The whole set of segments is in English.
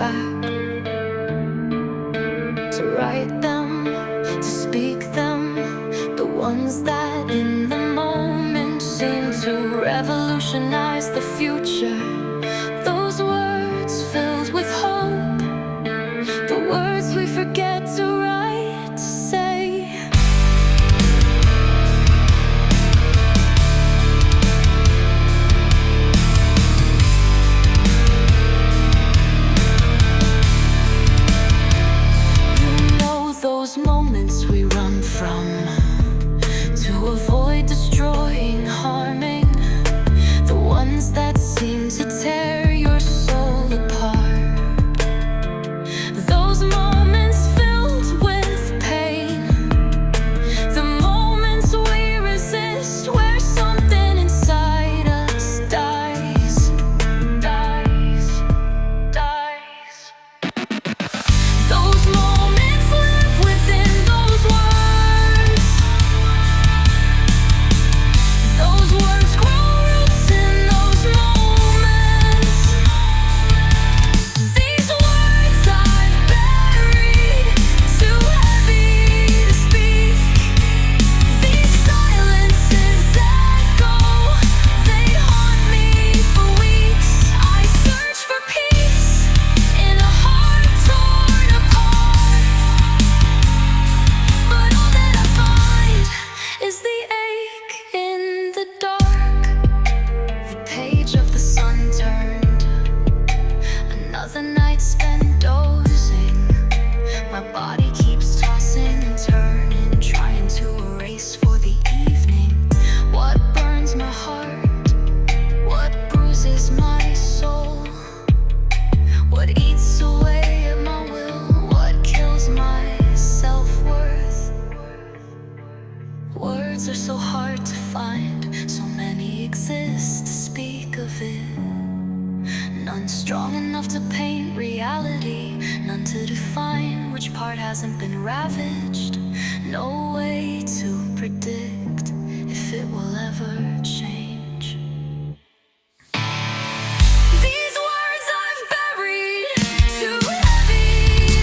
back, to write them, to speak them, the ones that in the moment seem to revolutionize the future. Those words filled with hope, the words we forget to write, to say. You know those moments we run from, to avoid destroying, harming, the ones that seem to tear your soul apart. Those moments filled with pain, the moments we resist, where something inside us dies. Those moments live within those words. Those words grow roots in those moments. These words I've buried, too heavy to speak. These silences echo, they haunt me for weeks. I search for peace in a heart torn apart, but all that I find is the ache in the dark. The page of the sun turned, another night spent dozing. My body keeps tossing and turning, trying to erase for the evening what burns my heart, what bruises my soul, what eats away at my will, what kills my self-worth. Words are so hard to find, so many exist to speak of it. None strong enough to paint reality, none to define which part hasn't been ravaged. No way to predict if it will ever change. These words I've buried, too heavy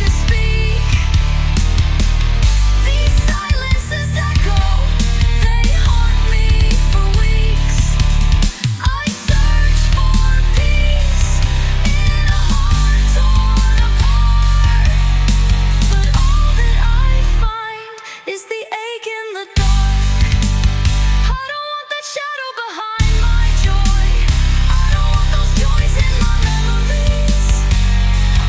to speak. These silences echo, they haunt me for weeks. I search for peace in a heart torn apart, but all that I find is the ache in the dark. I don't want that shadow behind my joy. I don't want those joys in my memories.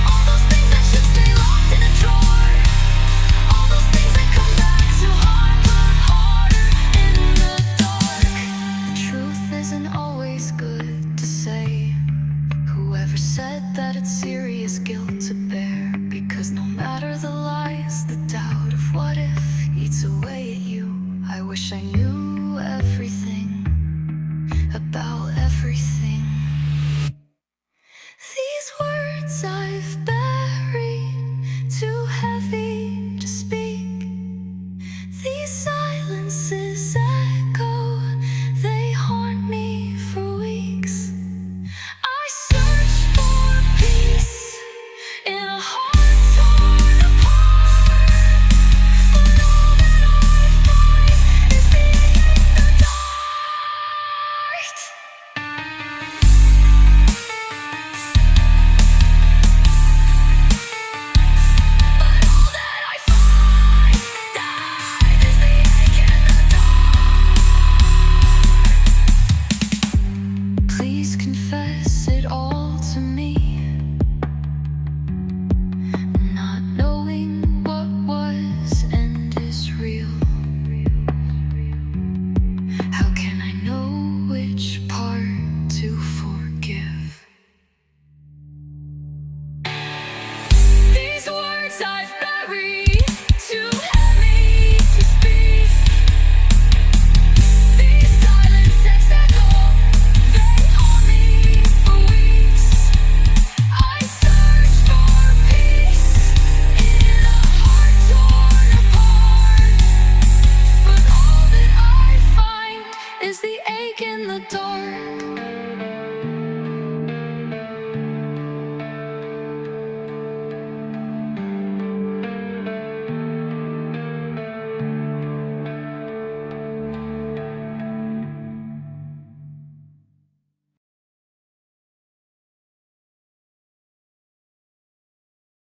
All those things that should stay locked in a drawer. All those things that come back too hard, but harder in the dark. The truth isn't always good to say. Whoever said that it's serious guilt to bear? Because no matter the lies, the doubt of what if eats away at you. I wish I knew everything about